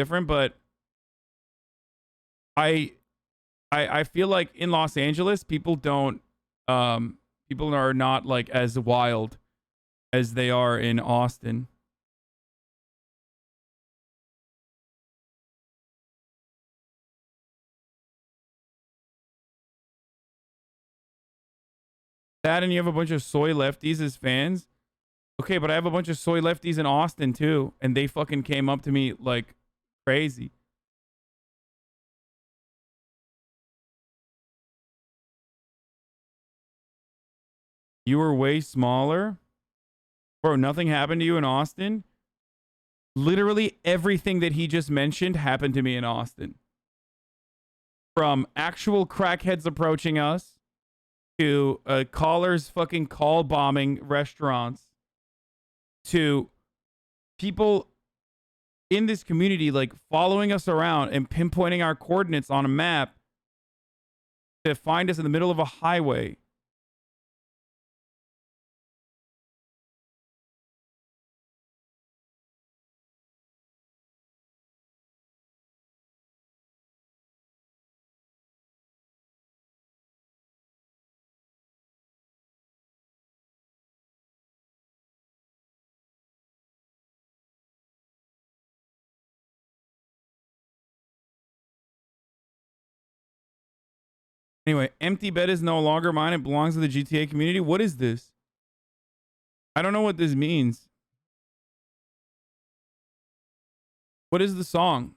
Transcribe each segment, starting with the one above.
different, but I I feel like in Los Angeles, people are not like as wild as they are in Austin. That and you have a bunch of soy lefties as fans. Okay, but I have a bunch of soy lefties in Austin too, and they fucking came up to me like crazy. You were way smaller? Bro, nothing happened to you in Austin? Literally everything that he just mentioned happened to me in Austin. From actual crackheads approaching us to callers fucking call bombing restaurants to people in this community like following us around and pinpointing our coordinates on a map to find us in the middle of a highway. Anyway, empty bed is no longer mine. It belongs to the GTA community. What is this? I don't know what this means. What is the song?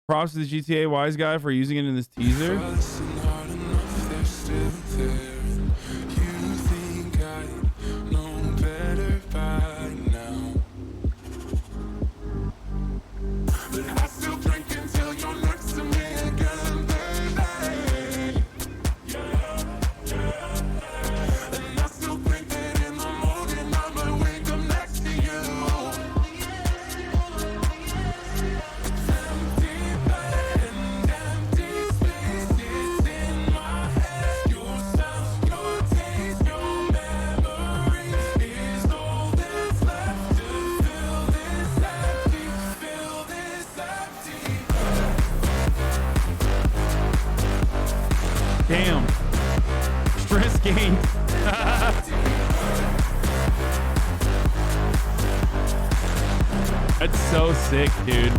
Props to the GTA wise guy for using it in this teaser. Damn. Stress gained. That's so sick, dude.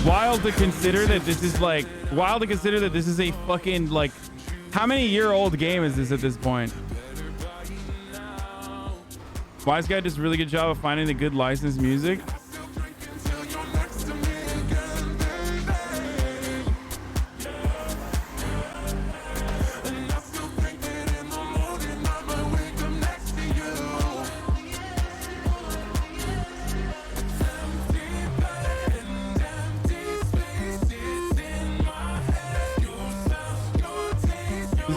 Wild to consider that this is like, wild to consider that this is a fucking like, how many year old game is this at this point? Wise guy does a really good job of finding the good licensed music.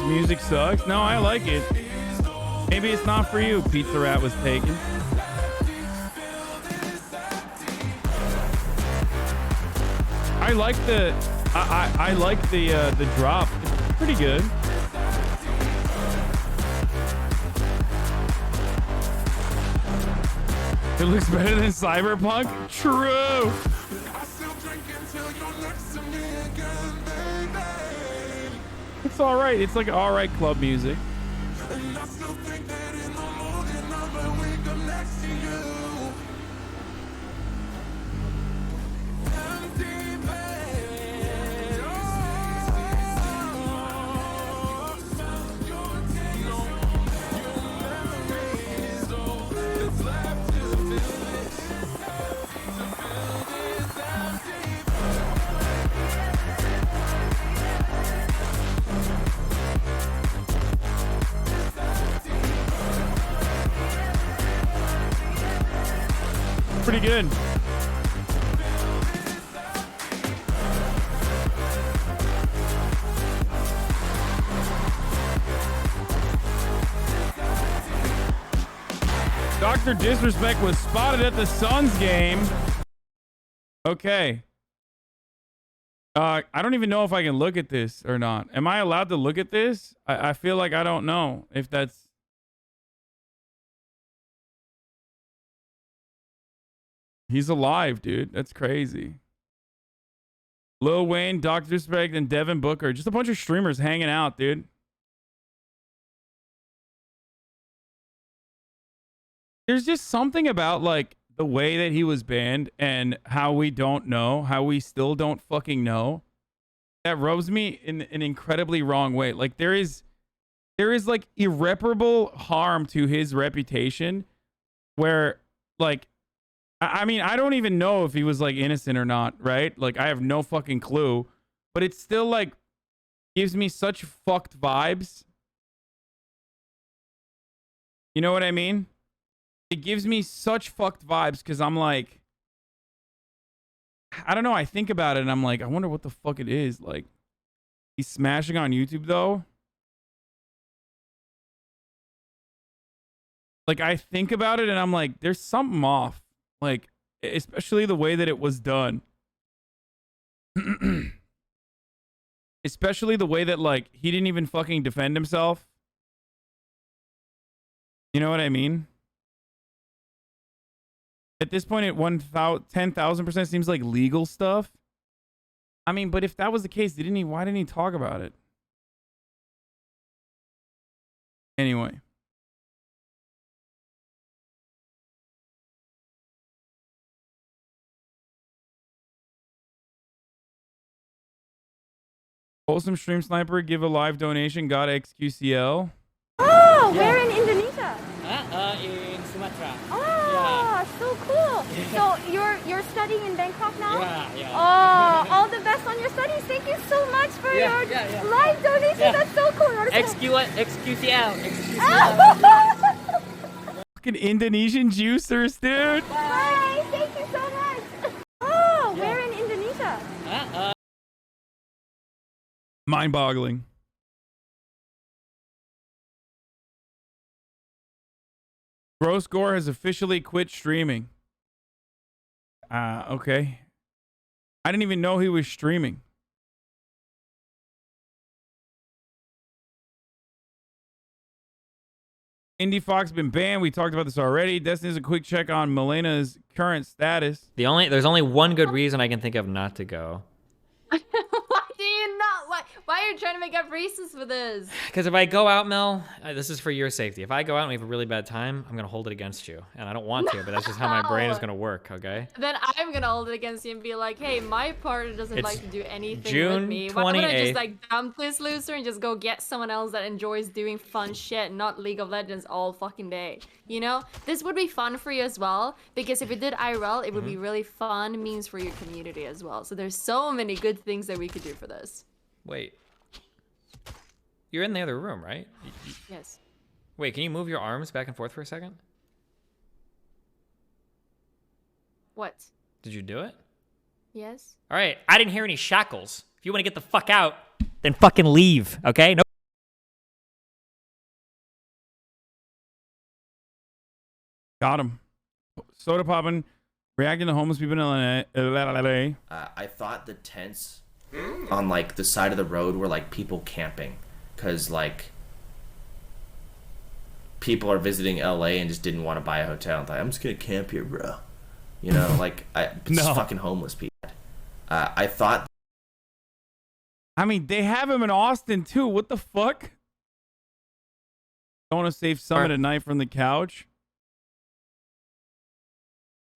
Music sucks. No, I like it. Maybe it's not for you. Pizza Rat was taken. I like the I like the drop. It's pretty good. It looks better than Cyberpunk. True. It's all right. It's like all right club music. Pretty good. Dr. Disrespect was spotted at the Suns game. Okay. I don't even know if I can look at this or not. Am I allowed to look at this? I feel like I don't know if that's... He's alive, dude. That's crazy. Lil Wayne, Dr. Disrespect, and Devin Booker. Just a bunch of streamers hanging out, dude. There's just something about, like, the way that he was banned and how we don't know, how we still don't fucking know, that rubs me in an incredibly wrong way. Like, there is like irreparable harm to his reputation where, like, I mean, I don't even know if he was like innocent or not, right? Like, I have no fucking clue, but it still like gives me such fucked vibes. You know what I mean? It gives me such fucked vibes because I'm like, I don't know. I think about it and I'm like, I wonder what the fuck it is. Like, he's smashing on YouTube though. Like, I think about it and I'm like, there's something off. Like, especially the way that it was done. Especially the way that, like, he didn't even fucking defend himself. You know what I mean? At this point, at 10,000% seems like legal stuff. I mean, but if that was the case, why didn't he talk about it? Anyway. Wholesome Stream Sniper, give a live donation. Got XQCL. Oh, yeah. Where in Indonesia? In Sumatra. Oh, yeah. So cool. So you're studying in Bangkok now? Yeah. Oh, all the best on your studies. Thank you so much for your live donation. Yeah. That's so cool. XQCL. Fucking Indonesian juicers, dude. Bye. Thank you so much. Oh, where in Indonesia? Mind-boggling. Gross Gore has officially quit streaming. Okay. I didn't even know he was streaming. Indie Fox been banned. We talked about this already. Destiny's a quick check on Melena's current status. There's only one good reason I can think of not to go. Why are you trying to make up reasons for this? Because if I go out, Mel, this is for your safety. If I go out and we have a really bad time, I'm going to hold it against you. And I don't want to, but that's just how my brain is going to work, okay? Then I'm going to hold it against you and be like, hey, my partner doesn't like to do anything June with me. 28th. Why would I just like dump this loser and just go get someone else that enjoys doing fun shit, not League of Legends all fucking day? You know? This would be fun for you as well, because if we did IRL, it would be really fun means for your community as well. So there's so many good things that we could do for this. Wait. You're in the other room, right? Yes. Wait, can you move your arms back and forth for a second? What? Did you do it? Yes. All right, I didn't hear any shackles. If you want to get the fuck out, then fucking leave, okay? No. Got him. Soda popping, reacting to homeless people in LA. I thought the tents on like the side of the road were like people camping, because like people are visiting LA and just didn't want to buy a hotel and thought, I'm just gonna camp here, bro. You know, like just fucking homeless people. I thought. I mean, they have him in Austin too. What the fuck? Going to Safe Summit at night from the couch.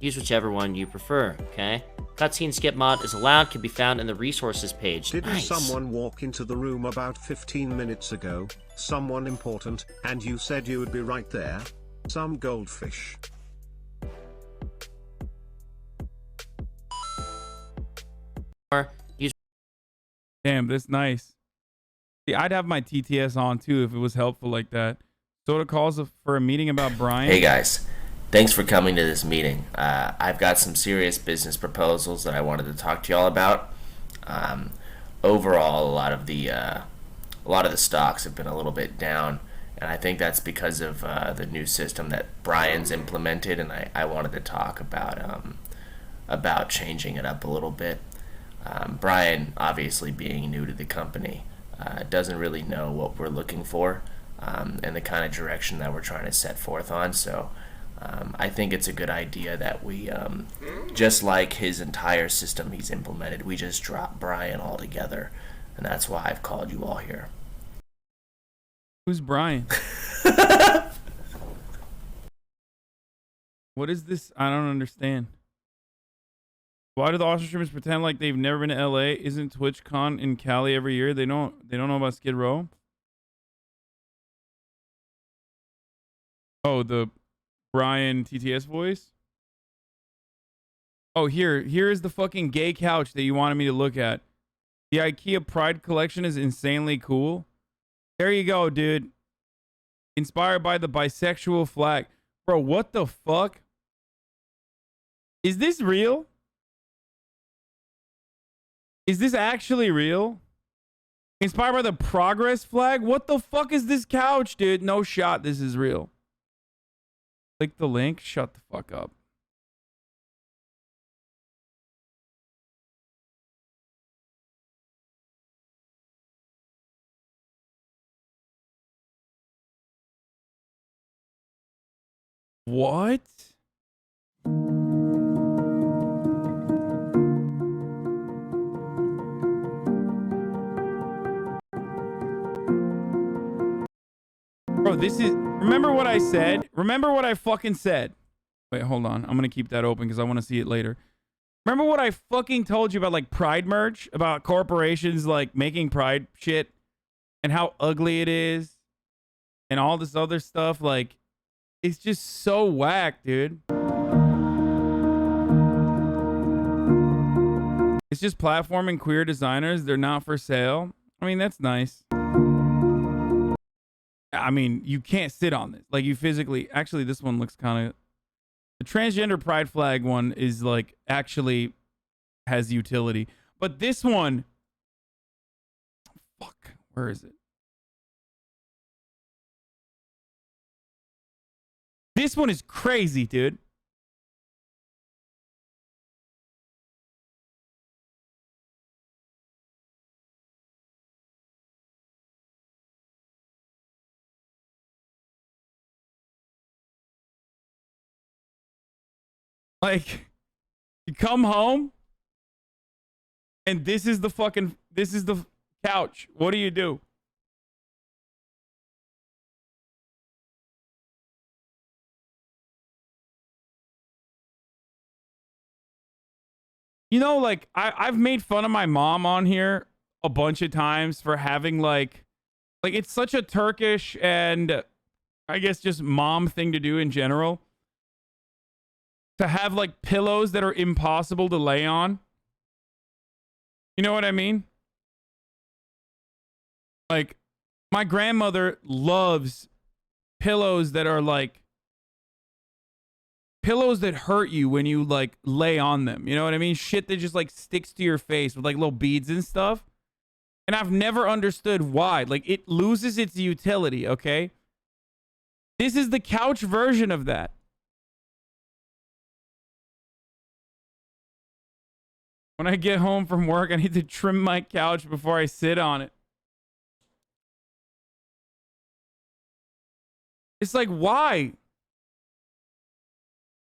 Use whichever one you prefer, okay? Cutscene skip mod is allowed, can be found in the resources page. Didn't someone walk into the room about 15 minutes ago? Someone important, and you said you would be right there? Some goldfish. Damn, this nice. See, I'd have my TTS on too if it was helpful like that. Soda calls for a meeting about Brian. Hey guys. Thanks for coming to this meeting. I've got some serious business proposals that I wanted to talk to y'all about. Overall, a lot of the stocks have been a little bit down, and I think that's because of the new system that Brian's implemented. And I wanted to talk about changing it up a little bit. Brian, obviously being new to the company, doesn't really know what we're looking for and the kind of direction that we're trying to set forth on. So I think it's a good idea that we, just like his entire system he's implemented, we just drop Brian altogether. And that's why I've called you all here. Who's Brian? What is this? I don't understand. Why do the Austin streamers pretend like they've never been to LA? Isn't TwitchCon in Cali every year? They don't know about Skid Row? Oh, the Brian TTS voice? Oh, here is the fucking gay couch that you wanted me to look at. The IKEA Pride collection is insanely cool. There you go, dude. Inspired by the bisexual flag. Bro, what the fuck? Is this real? Is this actually real? Inspired by the progress flag? What the fuck is this couch, dude? No shot, this is real. Click the link. Shut the fuck up. What? Bro, this is... Remember what I said? Remember what I fucking said? Wait, hold on. I'm gonna keep that open because I want to see it later. Remember what I fucking told you about, like, Pride merch? About corporations, like, making Pride shit? And how ugly it is? And all this other stuff? Like, it's just so whack, dude. It's just platforming queer designers. They're not for sale. I mean, that's nice. I mean, you can't sit on this. Like, you physically... Actually, this one looks kind of... The transgender pride flag one is, like, actually has utility. But this one... Fuck. Where is it? This one is crazy, dude. Like, you come home and this is the couch. What do you do? You know, like, I've made fun of my mom on here a bunch of times for having like it's such a Turkish and I guess just mom thing to do in general. To have, like, pillows that are impossible to lay on. You know what I mean? Like, my grandmother loves pillows that are, like... Pillows that hurt you when you, like, lay on them. You know what I mean? Shit that just, like, sticks to your face with, like, little beads and stuff. And I've never understood why. Like, it loses its utility, okay? This is the couch version of that. When I get home from work, I need to trim my couch before I sit on it. It's like, why?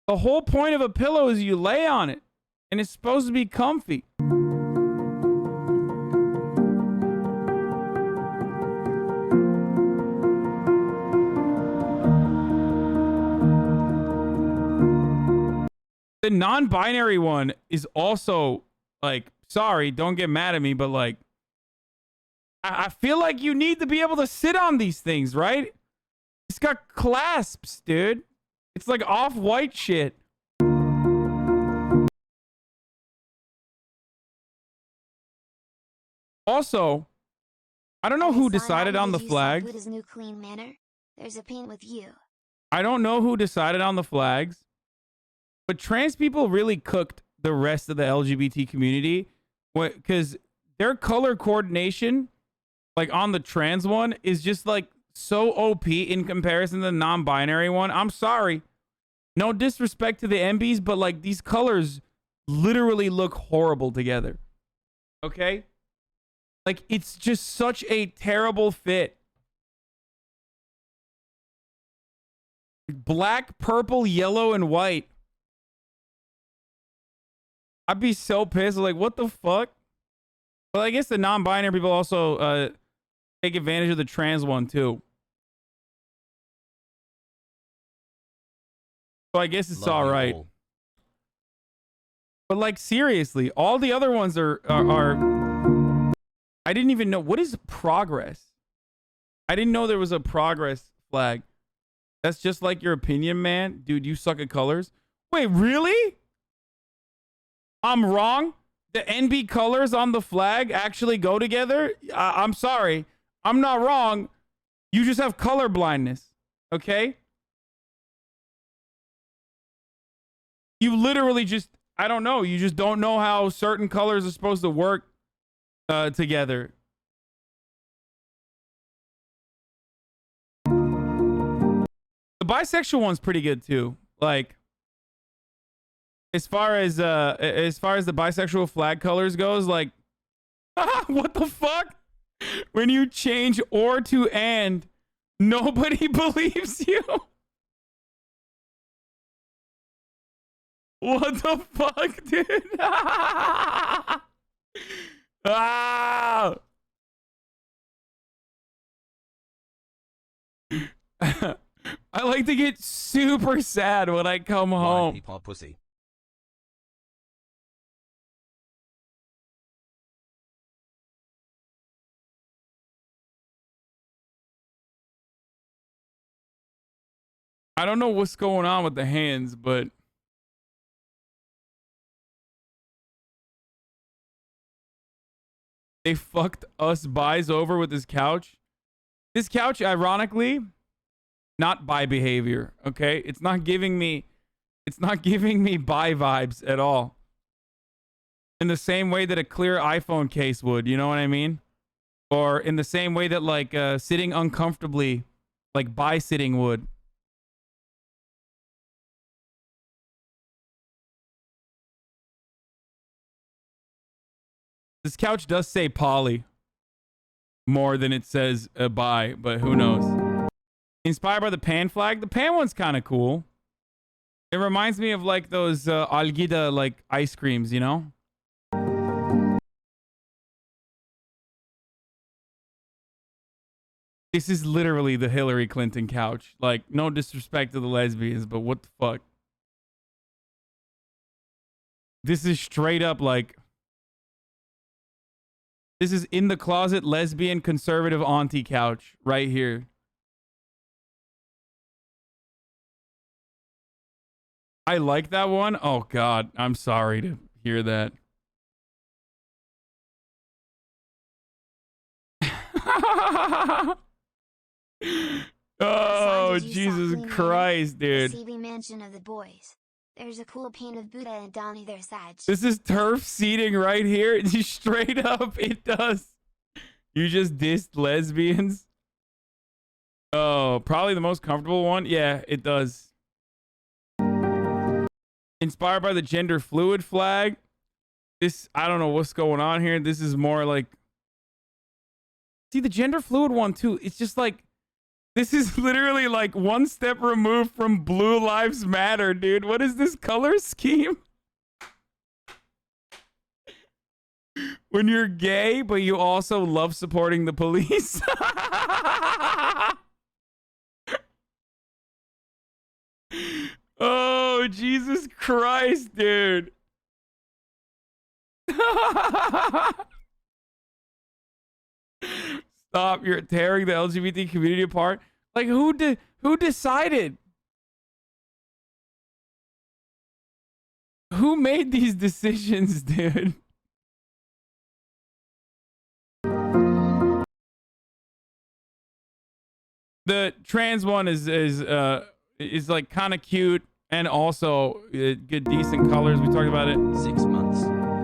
The whole point of a pillow is you lay on it. And it's supposed to be comfy. The non-binary one is also... Like, sorry, don't get mad at me, but like, I feel like you need to be able to sit on these things, right? It's got clasps, dude. It's like off-white shit. Also, I don't know who decided on the flags. There's a pain with you. I don't know who decided on the flags, but trans people really cooked the rest of the LGBT community because their color coordination, like on the trans one, is just like so OP in comparison to the non-binary one. I'm sorry. No disrespect to the MBs, but like these colors literally look horrible together. Okay? Like, it's just such a terrible fit. Black, purple, yellow, and white. I'd be so pissed. Like, what the fuck? Well, I guess the non-binary people also take advantage of the trans one, too. So I guess it's Love all you right. all. But, like, seriously, all the other ones are I didn't even know. What is progress? I didn't know there was a progress flag. That's just like your opinion, man. Dude, you suck at colors. Wait, really? I'm wrong? The NB colors on the flag actually go together? I'm sorry. I'm not wrong. You just have color blindness. Okay? You literally just, I don't know. You just don't know how certain colors are supposed to work together. The bisexual one's pretty good too. Like, as far as the bisexual flag colors goes, like, what the fuck? When you change or to and, nobody believes you. What the fuck, dude? Ah! I like to get super sad when I come home. People pussy. I don't know what's going on with the hands, but they fucked us buys over with this couch. This couch, ironically, not bi behavior. Okay, it's not giving me bi vibes at all. In the same way that a clear iPhone case would, you know what I mean? Or in the same way that like sitting uncomfortably, like bi sitting would. This couch does say poly more than it says bi, but who knows? Inspired by the pan flag. The pan one's kind of cool. It reminds me of like those Algida like ice creams, you know? This is literally the Hillary Clinton couch. Like, no disrespect to the lesbians, but what the fuck? This is straight up like, this is in the closet lesbian conservative auntie couch right here. I like that one. Oh God, I'm sorry to hear that. Oh, Jesus Christ, dude. The CB mansion of the boys. There's a cool painted Buddha and down either side. This is turf seating right here. Straight up, it does. You just dissed lesbians. Oh, probably the most comfortable one. Yeah, it does. Inspired by the gender fluid flag. This, I don't know what's going on here. This is more like, see, the gender fluid one too. It's just like, this is literally like one step removed from Blue Lives Matter, dude. What is this color scheme? When you're gay, but you also love supporting the police. Oh, Jesus Christ, dude. Stop, you're tearing the LGBT community apart. Like, who decided? Who made these decisions, dude? The trans one is like kind of cute and also good, decent colors. We talked about it. 6 months.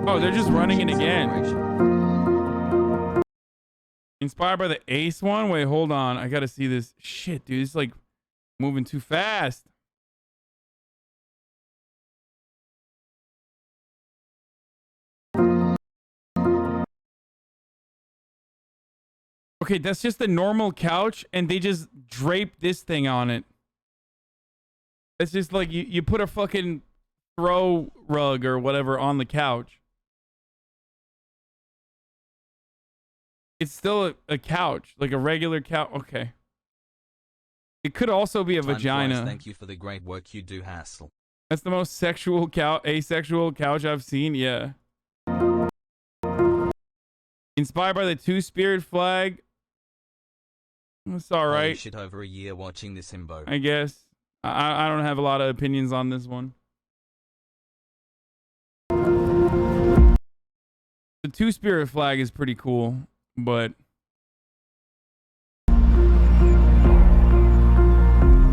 Oh, they're just running it again. Inspired by the Ace one? Wait, hold on. I gotta see this. Shit, dude. It's like moving too fast. Okay, that's just a normal couch, and they just drape this thing on it. It's just like you put a fucking throw rug or whatever on the couch. It's still a couch, like a regular couch. Okay. It could also be a vagina. Thank you for the great work you do, Hassel. That's the most sexual asexual couch I've seen. Yeah. Inspired by the two-spirit flag. It's all Holy right. shit, over a year watching this himbo. I guess. I don't have a lot of opinions on this one. The two-spirit flag is pretty cool, but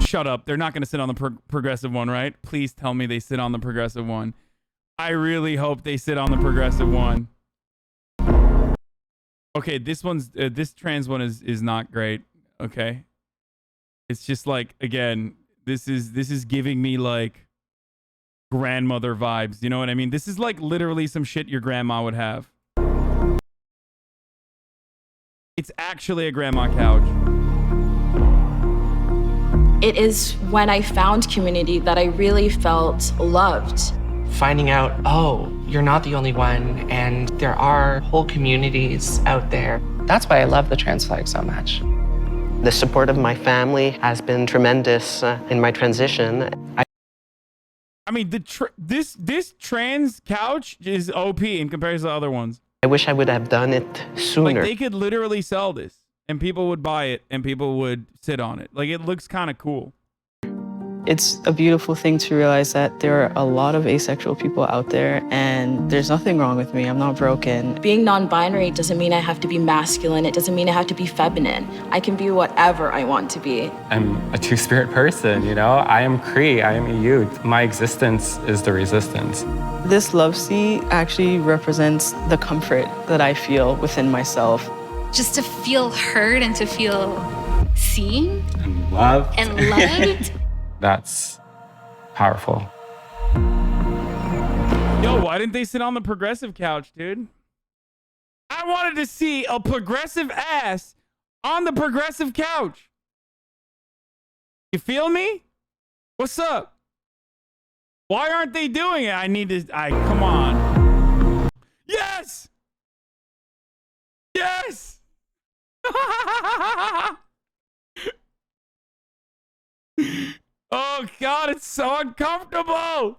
shut up. They're not going to sit on the progressive one, right? Please tell me they sit on the progressive one. I really hope they sit on the progressive one. Okay, this trans one is not great. Okay. It's just like, again, this is giving me like grandmother vibes. You know what I mean? This is like literally some shit your grandma would have. It's actually a grandma couch. It is when I found community that I really felt loved. Finding out, oh, you're not the only one, and there are whole communities out there. That's why I love the trans flag so much. The support of my family has been tremendous in my transition. I mean, this trans couch is OP in comparison to other ones. I wish I would have done it sooner. Like, they could literally sell this, and people would buy it, and people would sit on it. Like, it looks kind of cool. It's a beautiful thing to realize that there are a lot of asexual people out there, and there's nothing wrong with me. I'm not broken. Being non-binary doesn't mean I have to be masculine. It doesn't mean I have to be feminine. I can be whatever I want to be. I'm a two-spirit person, you know? I am Cree, I am EU. My existence is the resistance. This love seat actually represents the comfort that I feel within myself. Just to feel heard and to feel seen and loved. That's powerful. Yo, why didn't they sit on the progressive couch, dude? I wanted to see a progressive ass on the progressive couch. You feel me? What's up? Why aren't they doing it? Come on. Yes! Yes! Oh God, it's so uncomfortable.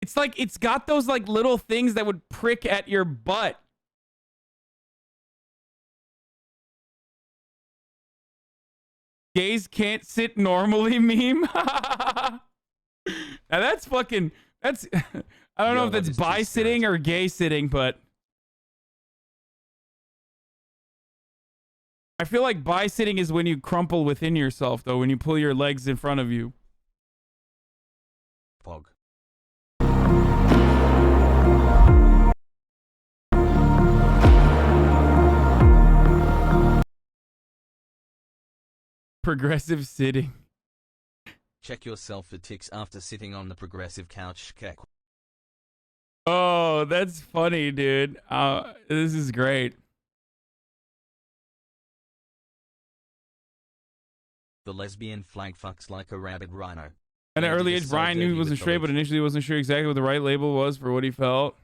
It's like, it's got those like little things that would prick at your butt. Gays can't sit normally meme. Now that's fucking, I don't know if that's bi sitting or gay sitting, but I feel like bi sitting is when you crumple within yourself, though, when you pull your legs in front of you. Fog. Progressive sitting. Check yourself for ticks after sitting on the progressive couch. Kek. Oh, that's funny, dude. This is great. The lesbian flag fucks like a rabid rhino. At an early age, Brian knew he wasn't straight, but initially wasn't sure exactly what the right label was for what he felt.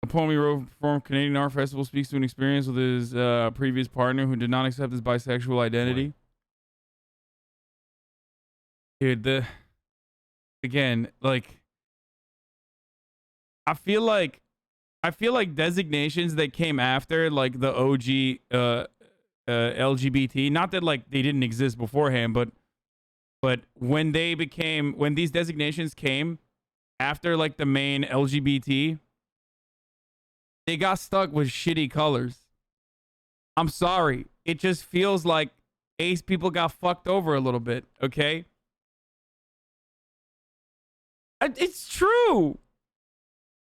A poem he wrote for Canadian Art Festival speaks to an experience with his previous partner who did not accept his bisexual identity. Dude, again, like, I feel like designations that came after, like, the OG LGBT, not that like they didn't exist beforehand, but when these designations came after like the main LGBT, they got stuck with shitty colors. I'm sorry. It just feels like ace people got fucked over a little bit, okay? It's true.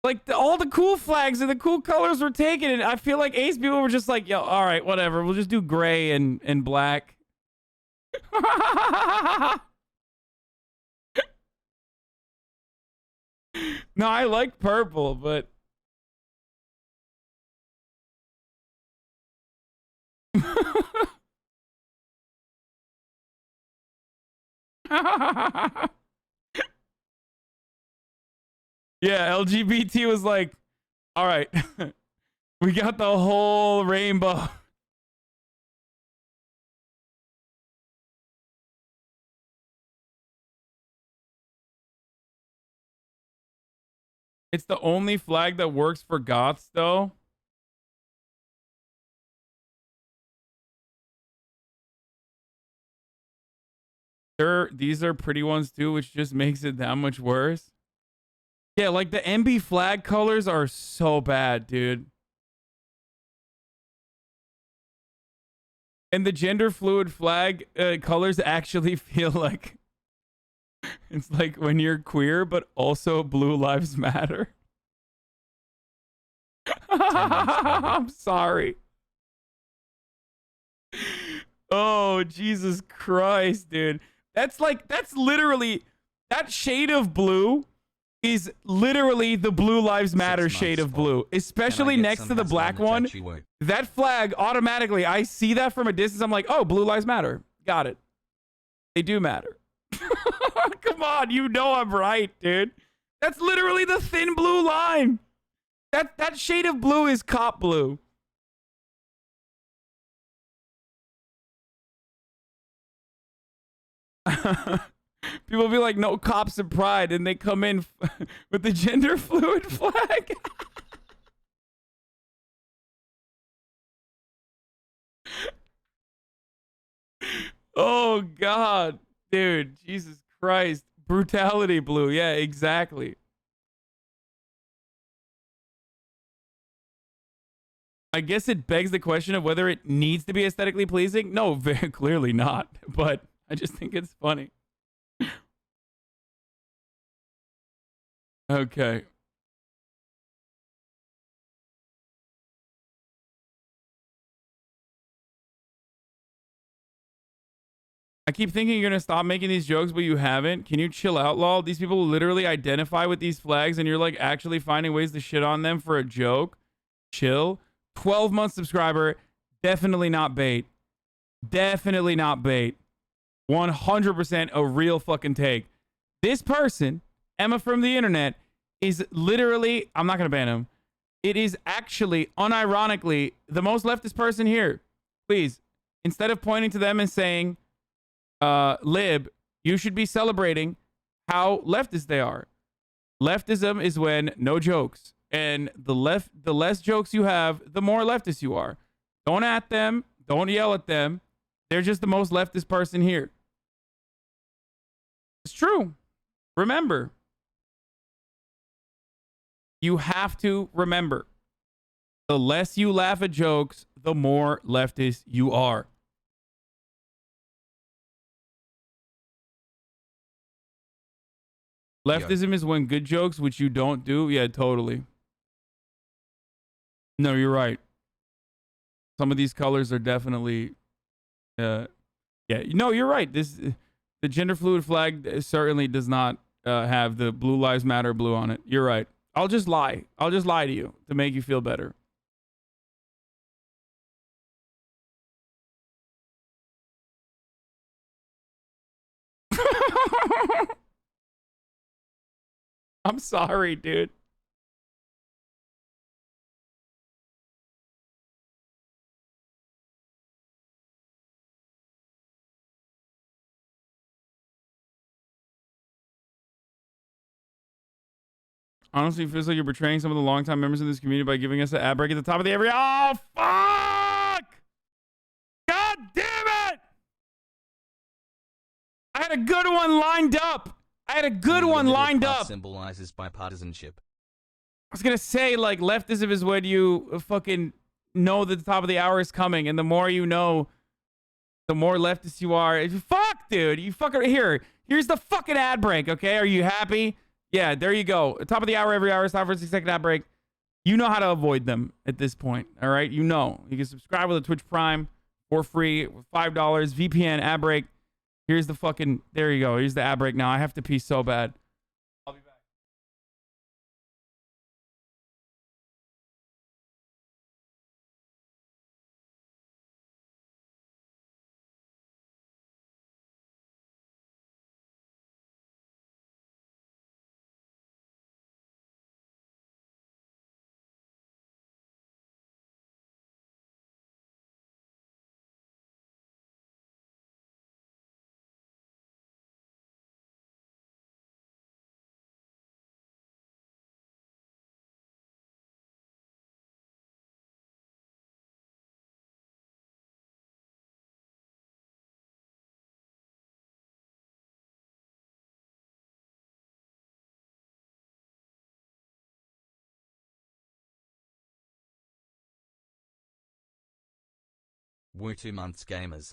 Like, all the cool flags and the cool colors were taken, and I feel like ace people were just like, yo, all right, whatever. We'll just do gray and black. No, I like purple, but yeah, LGBT was like, all right, we got the whole rainbow. It's the only flag that works for goths, though. These are pretty ones too, which just makes it that much worse. Yeah, like the MB flag colors are so bad, dude. And the gender fluid flag colors actually feel like it's like when you're queer, but also Blue Lives Matter. I'm sorry. Oh, Jesus Christ, dude. That's literally, that shade of blue is literally the Blue Lives Matter shade of blue, especially next to the black one. That flag automatically, I see that from a distance. I'm like, oh, Blue Lives Matter. Got it. They do matter. Come on, you know I'm right, dude. That's literally the thin blue line. That shade of blue is cop blue. People be like, no cops and pride, and they come in with the gender fluid flag. Oh, God. Dude, Jesus Christ. Brutality blue. Yeah, exactly. I guess it begs the question of whether it needs to be aesthetically pleasing. No, very clearly not. But I just think it's funny. Okay. I keep thinking you're going to stop making these jokes, but you haven't. Can you chill out, lol? These people literally identify with these flags, and you're like actually finding ways to shit on them for a joke. Chill. 12-month subscriber. Definitely not bait. Definitely not bait. 100% a real fucking take. This person, Emma from the internet, is literally, I'm not going to ban him. It is actually, unironically, the most leftist person here. Please, instead of pointing to them and saying, lib, you should be celebrating how leftist they are. Leftism is when no jokes. And the less jokes you have, the more leftist you are. Don't at them. Don't yell at them. They're just the most leftist person here. It's true. Remember. You have to remember. The less you laugh at jokes, the more leftist you are. Leftism is when good jokes, which you don't do. Yeah, totally. No, you're right. Some of these colors are definitely, yeah. No, you're right. The gender fluid flag certainly does not have the Blue Lives Matter blue on it. You're right. I'll just lie. I'll just lie to you to make you feel better. I'm sorry, dude. Honestly, it feels like you're betraying some of the longtime members of this community by giving us an ad break at the top of the every. Oh, fuck! God damn it! I had a good one lined up. I had a good one lined up. Symbolizes bipartisanship. I was gonna say, like, leftism is when you fucking know that the top of the hour is coming, and the more you know, the more leftist you are. Fuck, dude. You fucking here's the fucking ad break. Okay, are you happy? Yeah, there you go. Top of the hour, every hour is time for a 6-second ad break. You know how to avoid them at this point. All right, you know. You can subscribe with a Twitch Prime for free, $5 VPN ad break. Here's the fucking. There you go. Here's the ad break. Now I have to pee so bad. Woo 2 months gamers.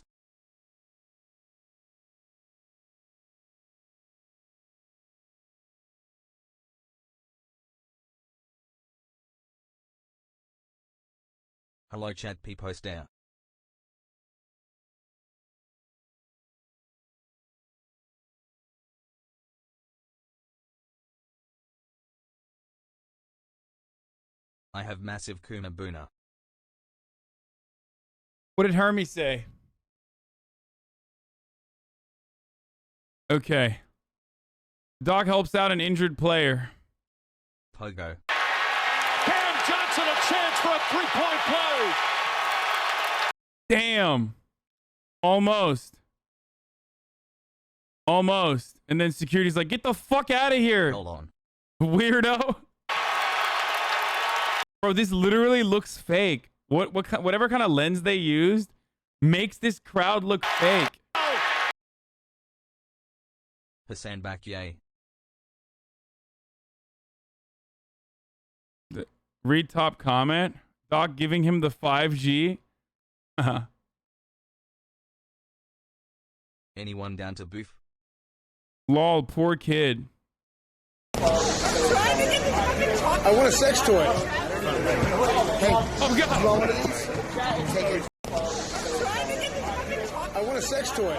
Hello chat P post there. I have massive Kuma Boona. What did Hermie say? Okay. Doc helps out an injured player. Pogo. Cam Johnson a chance for a three-point play. Damn. Almost. Almost. And then security's like, get the fuck out of here. Hold on. Weirdo. Bro, this literally looks fake. Whatever kind of lens they used makes this crowd look fake. Hassan back yay. Read top comment. Doc giving him the 5G. Anyone down to boof? Lol, poor kid. I want a sex toy. Hey, oh God. You want one of these? Take it. I want a sex toy.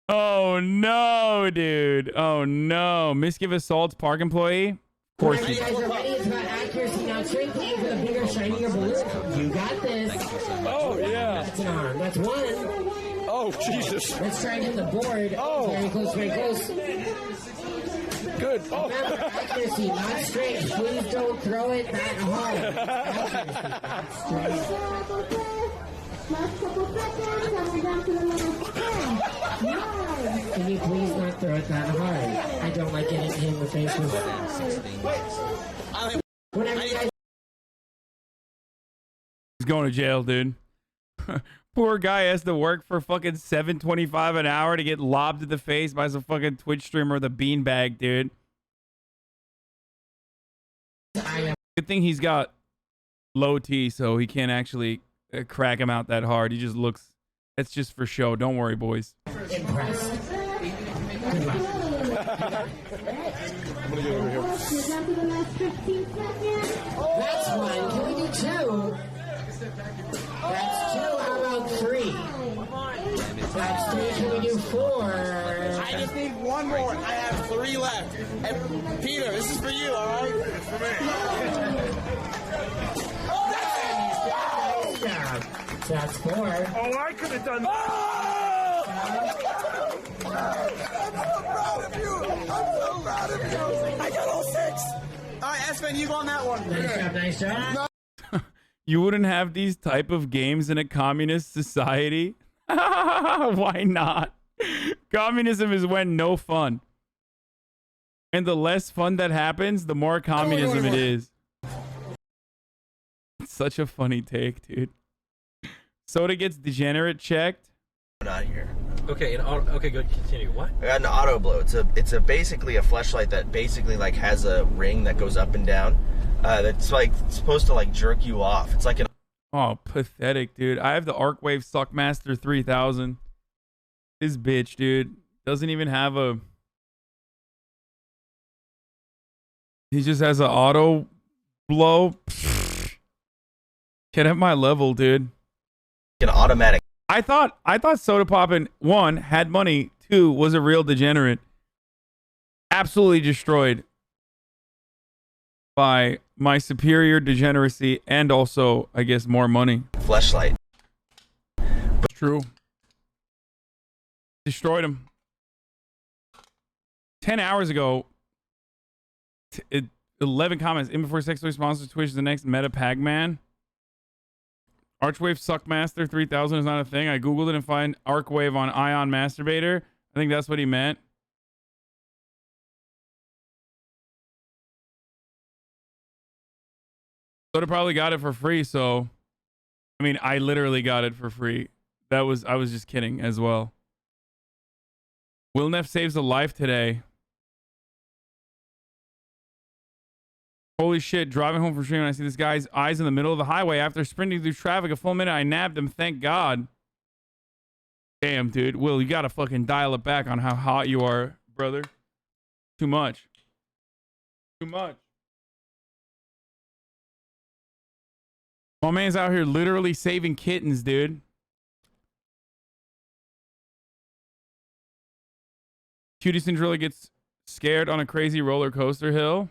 Oh no, dude. Oh no. Misgive assault park employee? Of course you guys are ready, it's about accuracy. Now train to aim for the bigger, shinier balloon. You got this. Oh, yeah. That's an arm. That's one. Oh, Jesus. Let's try and hit the board. Oh. Very close, very close. Good. Oh. Remember, accuracy, not straight. Please don't throw it that hard. Accuracy, not straight. Can you please not throw it that hard? I don't like getting hit in the face with whenever you guys. He's going to jail, dude. Poor guy has to work for fucking $7.25 an hour to get lobbed in the face by some fucking Twitch streamer with a beanbag, dude. Good thing he's got low T, so he can't actually crack him out that hard. He just looks. It's just for show. Don't worry, boys. Impressed. Good luck. I'm gonna get over here. That's one. Can we do two? That's two. How about three? That's three. Can we do four? I just need one more. I have 3 left. And Peter, this is for you, all right? It's for me. Nice job. That's 4. Oh, I could have done that. I'm so proud of you. I'm so proud of you. I got all 6. All right, Espen, you go on that one. Nice job, nice job. No. You wouldn't have these type of games in a communist society? Why not? Communism is when no fun. And the less fun that happens, the more communism it is. It's such a funny take, dude. Soda gets degenerate checked. Not here. Okay, okay, good. Continue. What? I got an auto blow. It's a basically a fleshlight that basically like has a ring that goes up and down. That's like supposed to like jerk you off. It's like an. Oh, pathetic, dude. I have the Arcwave Suckmaster 3000. This bitch, dude, doesn't even have a. He just has an auto blow. Get at my level, dude. An automatic. I thought Soda Poppin' 1 had money, 2 was a real degenerate. Absolutely destroyed by my superior degeneracy and also, I guess, more money. Fleshlight. It's true. Destroyed him. 10 hours ago, 11 comments. In before sexual response to Twitch, the next meta Pagman. Archwave Suckmaster 3000 is not a thing. I googled it and find Arcwave on Ion Masturbator. I think that's what he meant. Soda probably got it for free, so I mean, I literally got it for free. I was just kidding as well. Will Neff saves a life today. Holy shit, driving home from streaming, I see this guy's eyes in the middle of the highway. After sprinting through traffic a full minute, I nabbed him, thank God. Damn, dude. Will, you gotta fucking dial it back on how hot you are, brother. Too much. Too much. My man's out here literally saving kittens, dude. Cutie Cinderella gets scared on a crazy roller coaster hill.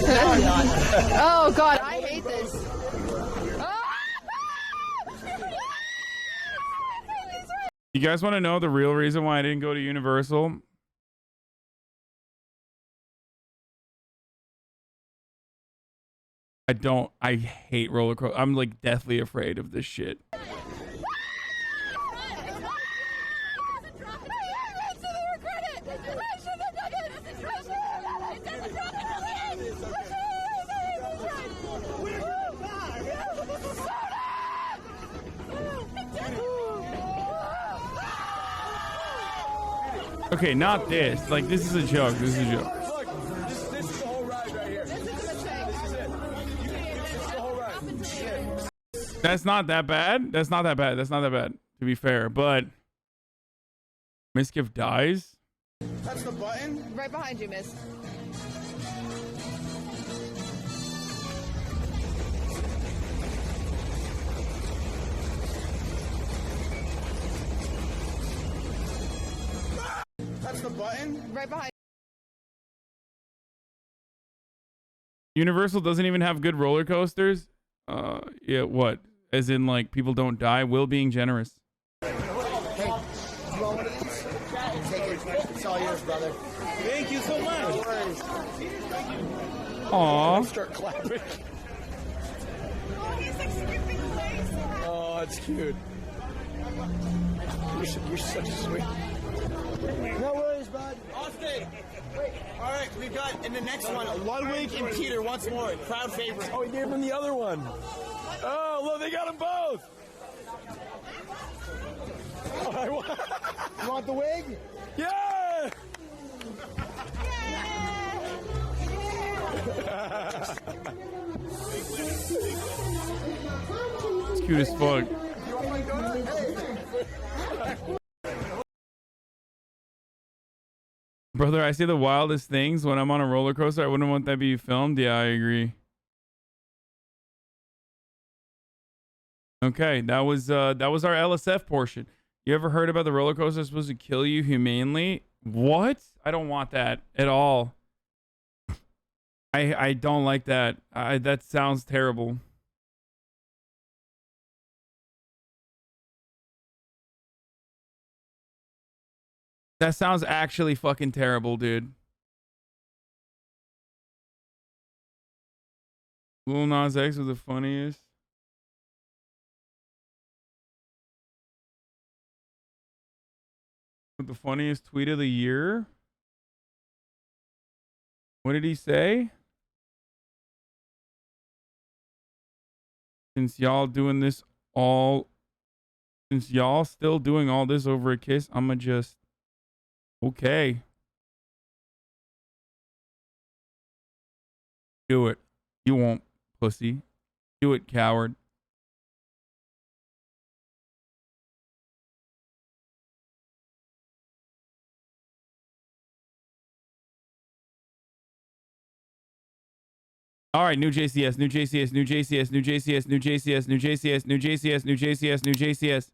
Oh god, I hate this. You guys want to know the real reason why I didn't go to Universal? I hate roller coaster. I'm like deathly afraid of this shit. Okay, not this. Like, this is a joke. This is a joke. Look, this is the whole ride right here. This is it. This is the whole ride. That's not that bad. That's not that bad. That's not that bad, to be fair. But Miskiff dies. Touch the button. Right behind you, miss. Touch the button. Right behind. Universal doesn't even have good roller coasters. Yeah, what? As in, like, people don't die. Will being generous. Hey, you want one of these? Take it. It's all yours, brother. Thank you so much. No worries. Aww. Start clapping. Oh, it's cute. You're such a sweet. No worries, bud. Austin. All right, we've got in the next one Ludwig and Peter once more, crowd favorite. Oh, he gave him the other one. Oh, look, they got them both. You want the wig? Yeah. It's cute as fuck. Brother, I see the wildest things when I'm on a roller coaster. I wouldn't want that to be filmed. Yeah, I agree. Okay, that was our LSF portion. You ever heard about the roller coaster supposed to kill you humanely? What? I don't want that at all. I don't like that. That sounds terrible. That sounds actually fucking terrible, dude. Lil Nas X was the funniest. With the funniest tweet of the year? What did he say? Since y'all still doing all this over a kiss, I'ma just... Okay. Do it. You won't, pussy. Do it, coward. All right, new JCS, new JCS, new JCS, new JCS, new JCS, new JCS, new JCS, new JCS, new JCS.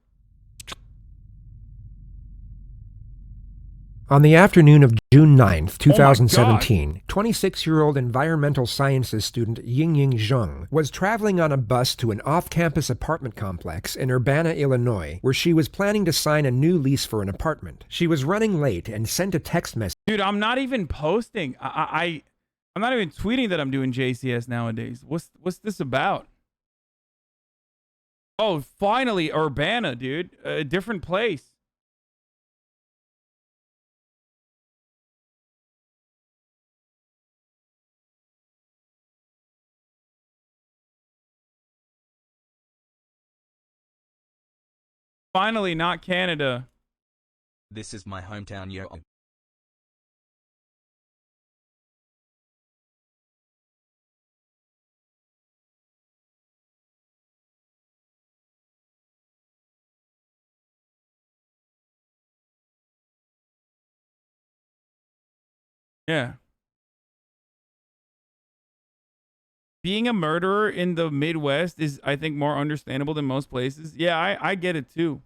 On the afternoon of June 9th, 2017, 26-year-old environmental sciences student Yingying Zheng was traveling on a bus to an off-campus apartment complex in Urbana, Illinois, where she was planning to sign a new lease for an apartment. She was running late and sent a text message. Dude, I'm not even posting. I'm not even tweeting that I'm doing JCS nowadays. What's this about? Oh, finally, Urbana, dude. A different place. Finally, not Canada. This is my hometown, yo. Yeah. Being a murderer in the Midwest is, I think, more understandable than most places. Yeah, I get it too.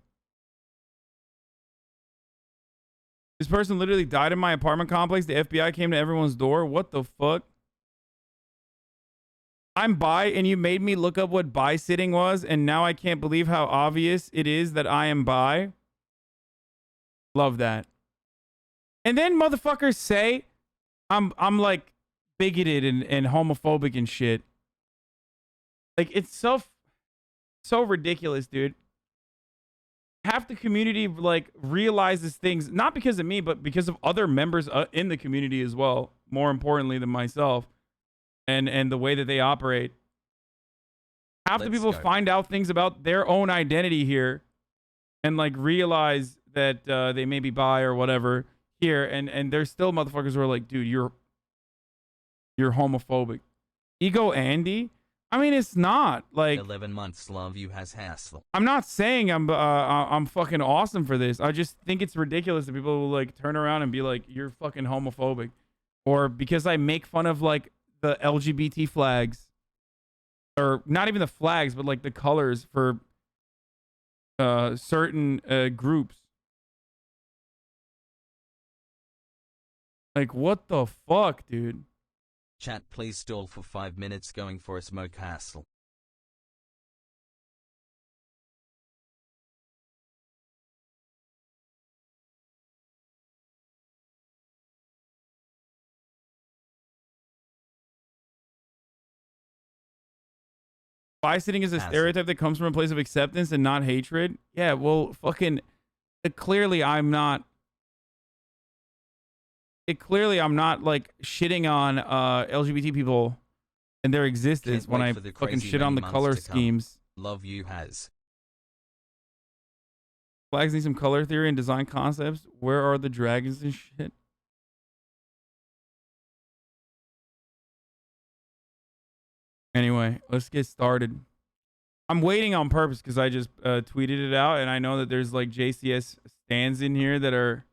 This person literally died in my apartment complex. The FBI came to everyone's door. What the fuck? I'm bi, and you made me look up what bi sitting was, and now I can't believe how obvious it is that I am bi. Love that. And then motherfuckers say I'm like bigoted and homophobic and shit. Like, it's so ridiculous, dude. Half the community like realizes things not because of me, but because of other members in the community as well. More importantly than myself, and the way that they operate. Half the people find out things about their own identity here, and like realize that they may be bi or whatever here, and there's still motherfuckers who are like, dude, you're homophobic. Ego Andy. I mean, it's not like 11 months. Love you has hassle. I'm not saying I'm fucking awesome for this. I just think it's ridiculous that people will like turn around and be like, you're fucking homophobic, or because I make fun of like the LGBT flags, or not even the flags, but like the colors for certain groups. Like, what the fuck, dude? Chat, please stall for 5 minutes going for a smoke hassle. Bi sitting is a stereotype that comes from a place of acceptance and not hatred. Yeah, well, fucking clearly I'm not like shitting on LGBT people and their existence when I fucking shit on the color schemes. Love you has. Flags need some color theory and design concepts. Where are the dragons and shit? Anyway, let's get started. I'm waiting on purpose because I just tweeted it out, and I know that there's like JCS stands in here that are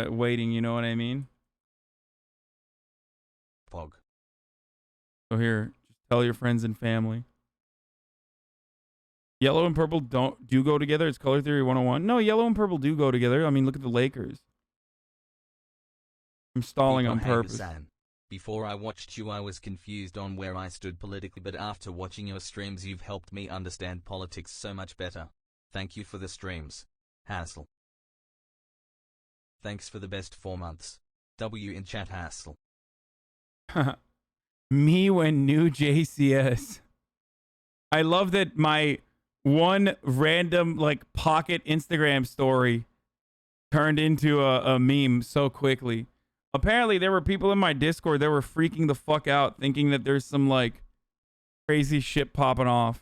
waiting, you know what I mean? Pog. So here, just tell your friends and family. Yellow and purple do go together. It's color theory 101. No, yellow and purple do go together. I mean, look at the Lakers. I'm stalling on purpose. Before I watched you, I was confused on where I stood politically, but after watching your streams, you've helped me understand politics so much better. Thank you for the streams. Hassle. Thanks for the best 4 months. W in chat hassle. Me when new JCS. I love that my one random like pocket Instagram story turned into a meme so quickly. Apparently there were people in my Discord that were freaking the fuck out thinking that there's some like crazy shit popping off.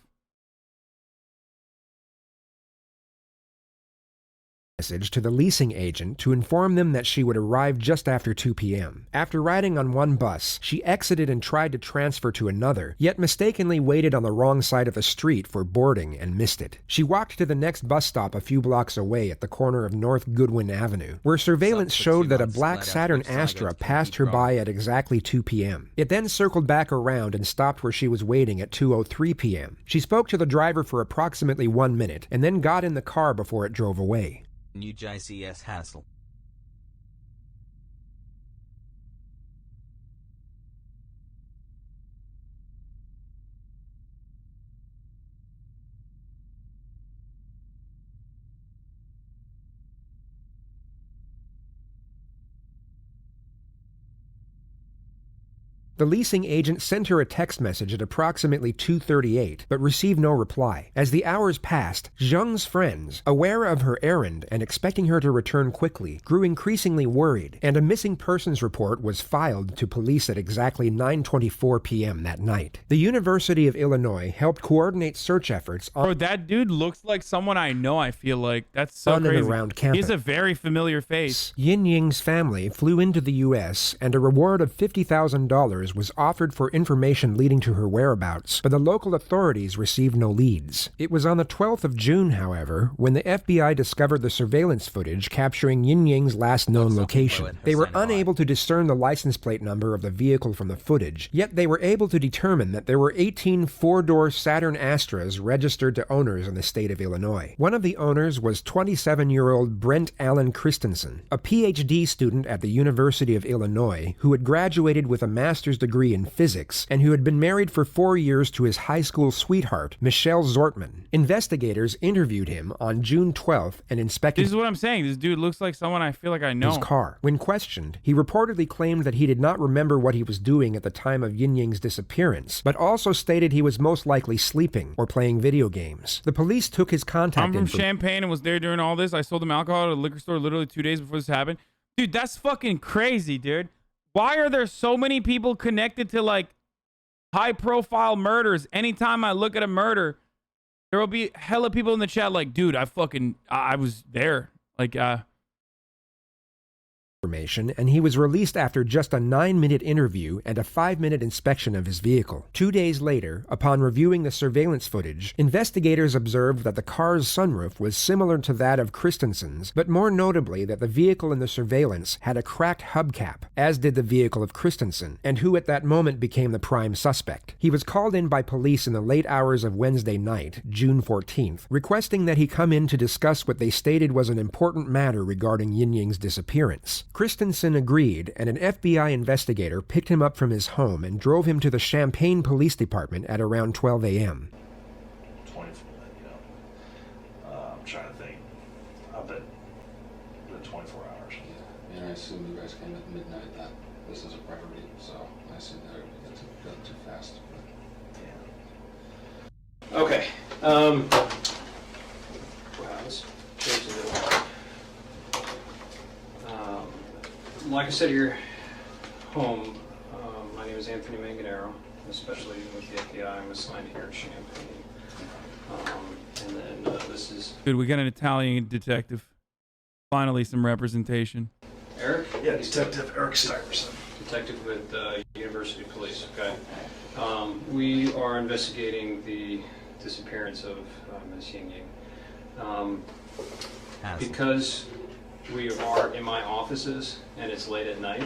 Message to the leasing agent to inform them that she would arrive just after 2 p.m. After riding on one bus, she exited and tried to transfer to another, yet mistakenly waited on the wrong side of a street for boarding and missed it. She walked to the next bus stop a few blocks away at the corner of North Goodwin Avenue, where surveillance showed that a black Saturn Astra passed her by at exactly 2 p.m. It then circled back around and stopped where she was waiting at 2:03 p.m. She spoke to the driver for approximately 1 minute and then got in the car before it drove away. New JCS hassle. The leasing agent sent her a text message at approximately 2:38, but received no reply. As the hours passed, Zheng's friends, aware of her errand and expecting her to return quickly, grew increasingly worried, and a missing persons report was filed to police at exactly 9:24 p.m. that night. The University of Illinois helped coordinate search efforts on... Bro, that dude looks like someone I know, I feel like. That's so on crazy. And around campus. He has a very familiar face. Yin Ying's family flew into the U.S., and a reward of $50,000 $1,000 was offered for information leading to her whereabouts, but the local authorities received no leads. It was on the 12th of June, however, when the FBI discovered the surveillance footage capturing Yin Ying's last known location. They were unable to discern the license plate number of the vehicle from the footage, yet they were able to determine that there were 18 four-door Saturn Astras registered to owners in the state of Illinois. One of the owners was 27-year-old Brent Allen Christensen, a PhD student at the University of Illinois who had graduated with a master's degree in physics and who had been married for 4 years to his high school sweetheart, Michelle Zortman. Investigators interviewed him on June 12th and inspected This is what I'm saying. This dude looks like someone I feel like I know. his car. When questioned, he reportedly claimed that he did not remember what he was doing at the time of Yin Ying's disappearance, but also stated he was most likely sleeping or playing video games. The police took his contact I'm from info. Champaign and was there during all this. I sold him alcohol at a liquor store literally 2 days before this happened. Dude, that's fucking crazy, dude. Why are there so many people connected to, like, high-profile murders? Anytime I look at a murder, there will be hella people in the chat like, dude, I was there. Like, information, and he was released after just a 9-minute interview and a 5-minute inspection of his vehicle. 2 days later, upon reviewing the surveillance footage, investigators observed that the car's sunroof was similar to that of Christensen's, but more notably that the vehicle in the surveillance had a cracked hubcap, as did the vehicle of Christensen, and who at that moment became the prime suspect. He was called in by police in the late hours of Wednesday night, June 14th, requesting that he come in to discuss what they stated was an important matter regarding Yin Ying's disappearance. Christensen agreed, and an FBI investigator picked him up from his home and drove him to the Champaign Police Department at around 12 a.m. 24, I'm trying to think. I bet 24 hours. Yeah, and I assume you guys came at midnight that this is a priority, so I assume that it got too fast. Yeah. Okay. Wow, let's change it a little. Like I said, your home. My name is Anthony Manganero. I'm a special agent with the FBI. I'm assigned here in Champaign. And then this is dude, we got an Italian detective. Finally, some representation. Eric? Yeah, Detective Eric Stuyvesant. Detective with University Police, okay. We are investigating the disappearance of Ms. Yin Ying. Because we are in my offices and it's late at night,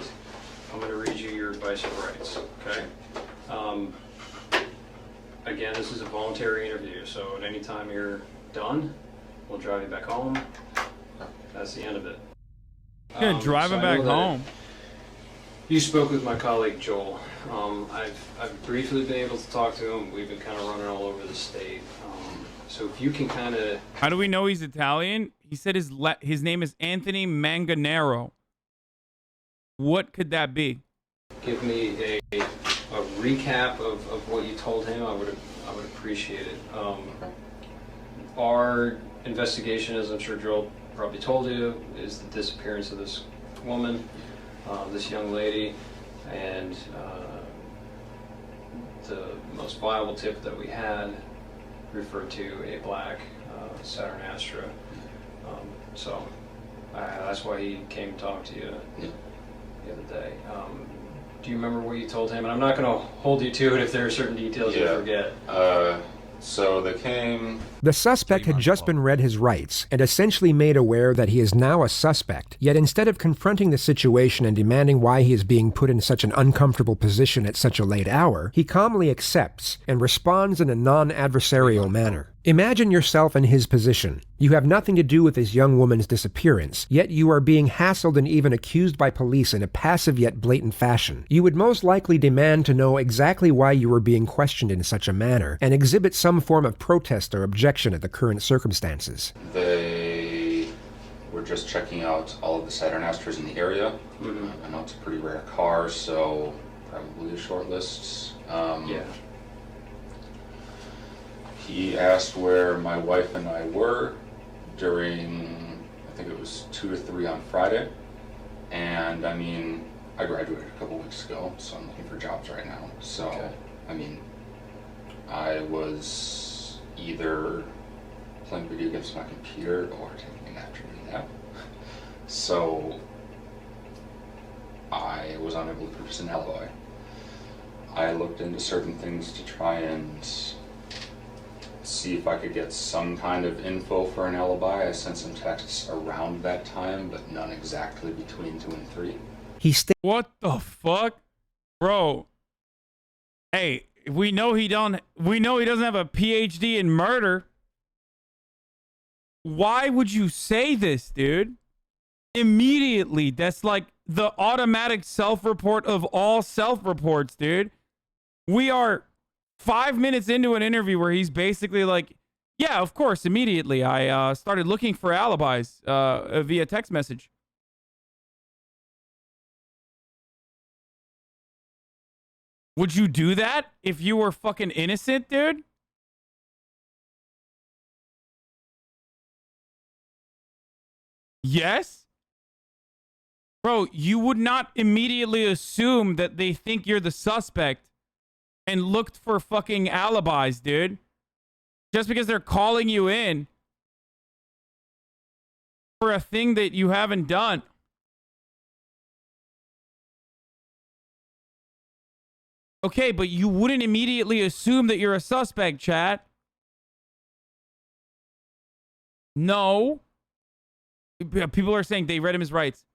I'm going to read you your advice of rights, okay? Again, this is a voluntary interview, so at any time you're done, we'll drive you back home. That's the end of it. Yeah, drive him back home. You spoke with my colleague Joel. I've briefly been able to talk to him. We've been kind of running all over the state. So if you can kind of... How do we know he's Italian? He said his name is Anthony Manganero. What could that be? Give me a recap of what you told him. I would appreciate it. Our investigation, as I'm sure Joel probably told you, is the disappearance of this woman, this young lady, and the most viable tip that we had referred to a black Saturn Astra. So that's why he came to talk to you the other day. Do you remember what you told him? And I'm not going to hold you to it if there are certain details you forget. So they came... The suspect had just been read his rights and essentially made aware that he is now a suspect, yet instead of confronting the situation and demanding why he is being put in such an uncomfortable position at such a late hour, he calmly accepts and responds in a non-adversarial manner. Imagine yourself in his position. You have nothing to do with this young woman's disappearance, yet you are being hassled and even accused by police in a passive yet blatant fashion. You would most likely demand to know exactly why you were being questioned in such a manner, and exhibit some form of protest or objection at the current circumstances. They were just checking out all of the Saturn Astras in the area. I know it's a pretty rare car, so probably a short list. Yeah. He asked where my wife and I were during, I think it was 2 to 3 on Friday. And I mean, I graduated a couple weeks ago, so I'm looking for jobs right now. So, okay. I mean, I was either playing video games on my computer or taking an afternoon nap. So, I was unable to produce an alibi. I looked into certain things to try and see if I could get some kind of info for an alibi. I sent some texts around that time, but none exactly between 2 and 3. What the fuck? Bro. Hey, we know he doesn't have a PhD in murder. Why would you say this, dude? Immediately, that's like the automatic self-report of all self-reports, dude. We are 5 minutes into an interview where he's basically like, yeah, of course, immediately I started looking for alibis via text message. Would you do that if you were fucking innocent, dude? Yes? Bro, you would not immediately assume that they think you're the suspect and looked for fucking alibis, dude. Just because they're calling you in for a thing that you haven't done. Okay, but you wouldn't immediately assume that you're a suspect, chat. No. People are saying they read him his rights.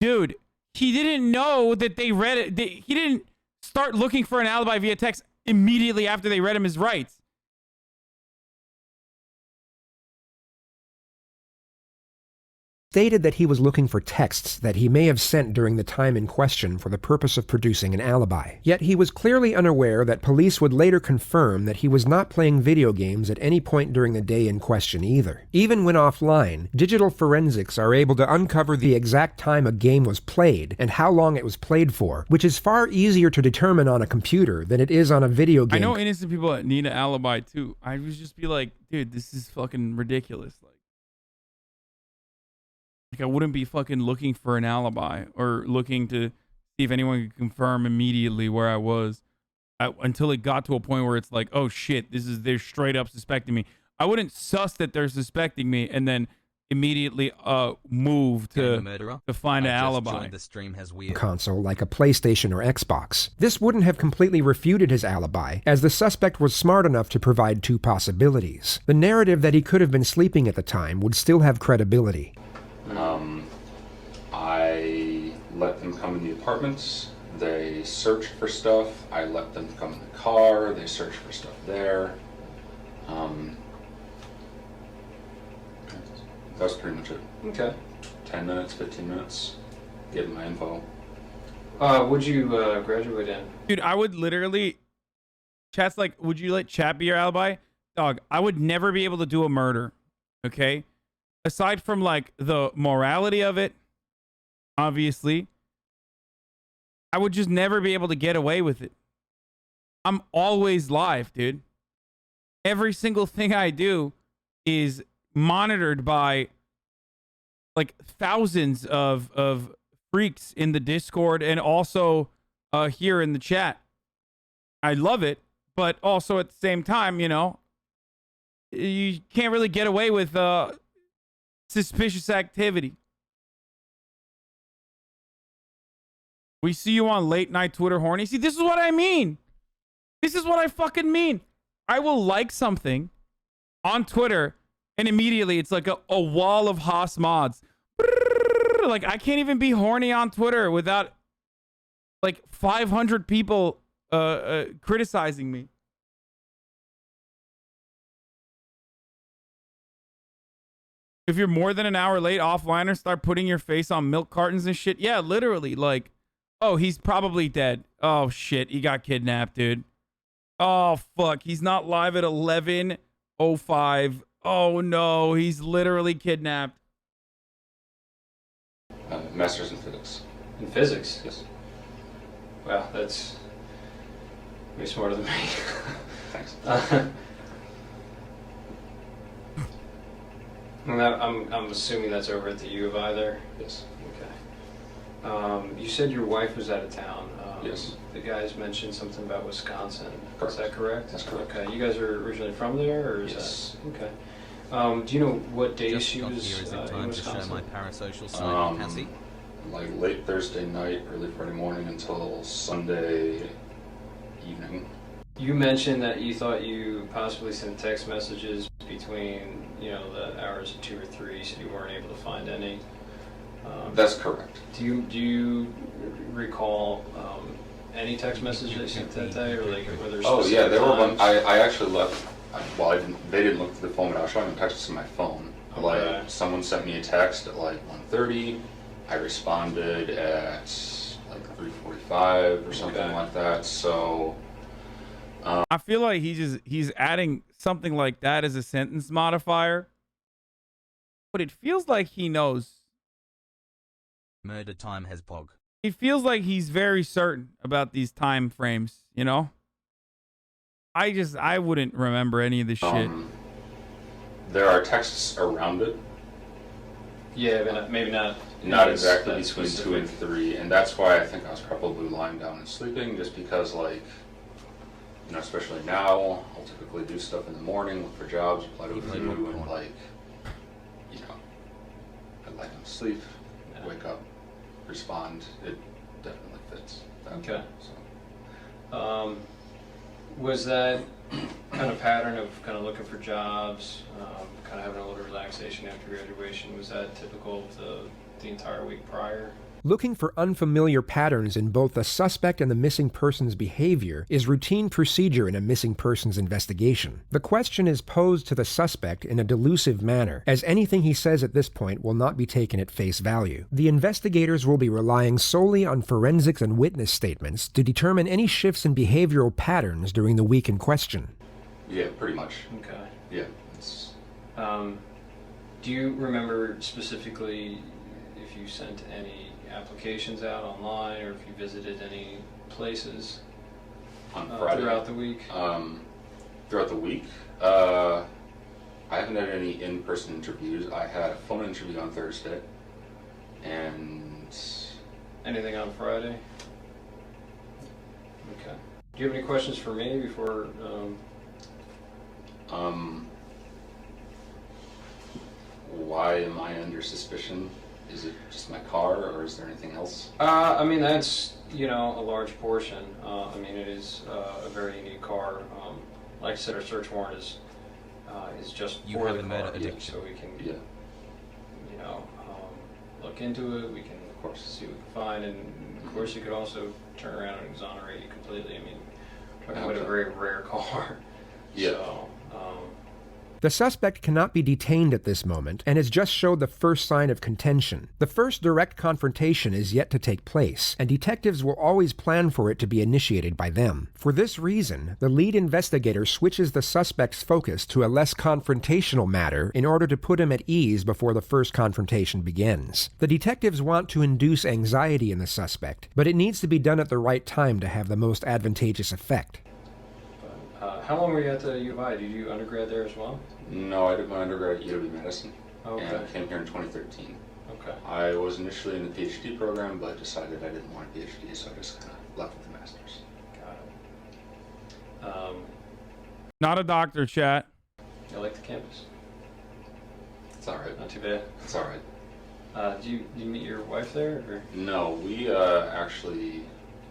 Dude, he didn't know that they read it. He didn't start looking for an alibi via text immediately after they read him his rights. Stated that he was looking for texts that he may have sent during the time in question for the purpose of producing an alibi. Yet he was clearly unaware that police would later confirm that he was not playing video games at any point during the day in question either. Even when offline, digital forensics are able to uncover the exact time a game was played and how long it was played for, which is far easier to determine on a computer than it is on a video game. I know innocent people that need an alibi too. I would just be like, dude, this is fucking ridiculous. Like, I wouldn't be fucking looking for an alibi or looking to see if anyone could confirm immediately where I was until it got to a point where it's like, oh shit, they're straight up suspecting me. I wouldn't suss that they're suspecting me and then immediately move to find an alibi. The stream has weird console like a PlayStation or Xbox. This wouldn't have completely refuted his alibi, as the suspect was smart enough to provide two possibilities. The narrative that he could have been sleeping at the time would still have credibility. I let them come in the apartments. They searched for stuff. I let them come in the car. They searched for stuff there. That's pretty much it. Okay. 10 minutes, 15 minutes. Getting my info. Would you graduate in? Dude, I would literally... Chat's like, would you let chat be your alibi? Dog, I would never be able to do a murder. Okay? Aside from, like, the morality of it, obviously, I would just never be able to get away with it. I'm always live, dude. Every single thing I do is monitored by, like, thousands of freaks in the Discord and also here in the chat. I love it, but also at the same time, you know, you can't really get away with suspicious activity. We see you on late night Twitter horny. See, this is what I mean. This is what I fucking mean. I will like something on Twitter and immediately it's like a wall of Haas mods. Like, I can't even be horny on Twitter without like 500 people criticizing me. If you're more than an hour late offline or start putting your face on milk cartons and shit. Yeah, literally. Like, oh, he's probably dead. Oh, shit. He got kidnapped, dude. Oh, fuck. He's not live at 11:05. Oh, no. He's literally kidnapped. Master's in physics. In physics? Yes. Wow, that's way smarter than me. Thanks. I'm assuming that's over at the U of I there? Yes. Okay. You said your wife was out of town. Yes. The guys mentioned something about Wisconsin. Correct. Is that correct? That's correct. Okay. You guys are originally from there, or is yes. that okay? Do you know what days Just she got was here is it in time to show Wisconsin? my parasocial side, like late Thursday night, early Friday morning until Sunday evening. You mentioned that you thought you possibly sent text messages between, the hours of 2 or 3, so you weren't able to find any. That's correct. Do you recall any text messages you sent that day, or like were there? Oh yeah, there were times? one. I actually left. Well, I didn't. They didn't look through the phone, but I was showing them texts on my phone. Okay. Like someone sent me a text at like 1:30. I responded at like 3:45 or something like that. So. I feel like he's adding something like that as a sentence modifier, but it feels like he knows. Murder time has pog. He feels like he's very certain about these time frames, I wouldn't remember any of this shit. There are texts around it. Yeah, but maybe not. Not exactly between specific. 2 and 3, and that's why I think I was probably lying down and sleeping, just because like. Especially now, I'll typically do stuff in the morning, look for jobs, apply to a few, and like, I lie down to sleep, wake up, respond. It definitely fits. Okay. So. Was that kind of pattern of kind of looking for jobs, kind of having a little relaxation after graduation, was that typical of the entire week prior? Looking for unfamiliar patterns in both the suspect and the missing person's behavior is routine procedure in a missing persons investigation. The question is posed to the suspect in a delusive manner, as anything he says at this point will not be taken at face value. The investigators will be relying solely on forensics and witness statements to determine any shifts in behavioral patterns during the week in question. Yeah, pretty much. Okay. Yeah. It's... Do you remember specifically if you sent any applications out online, or if you visited any places on Friday throughout the week? Throughout the week, I haven't had any in-person interviews. I had a phone interview on Thursday, and anything on Friday? Okay. Do you have any questions for me before? Why am I under suspicion? Is it just my car, or is there anything else? I mean, that's, a large portion. It is a very unique car. Like I said, our search warrant is just You for have the a murder car, addiction. so we can, look into it. We can, of course, see what we can find, and of course, you could also turn around and exonerate you completely. We're talking about a very rare car. Yeah. So, The suspect cannot be detained at this moment and has just showed the first sign of contention. The first direct confrontation is yet to take place, and detectives will always plan for it to be initiated by them. For this reason, the lead investigator switches the suspect's focus to a less confrontational matter in order to put him at ease before the first confrontation begins. The detectives want to induce anxiety in the suspect, but it needs to be done at the right time to have the most advantageous effect. how long were you at the U of I? Did you do undergrad there as well? No, I did my undergrad at UW-Madison, Okay. and I came here in 2013. Okay. I was initially in the PhD program, but decided I didn't want a PhD, so I just kind of left with the master's. Got it. Not a doctor, chat. I like the campus. It's all right. Not too bad. It's all right. Did you meet your wife there? Or? No, we actually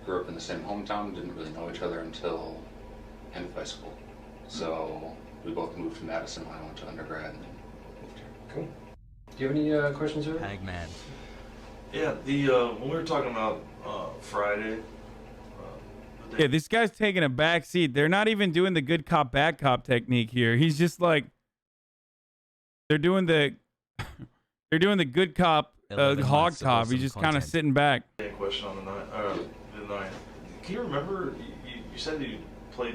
grew up in the same hometown, didn't really know each other until end of high school. So we both moved to Madison when I went to undergrad and then moved here. Cool. Do you have any questions, sir? Hagman. Yeah, when we were talking about Friday. Yeah, this guy's taking a back seat. They're not even doing the good cop, bad cop technique here. He's just like, they're doing the good cop, hog cop. He's just kind of sitting back. Question on the nine. Can you remember? You said you played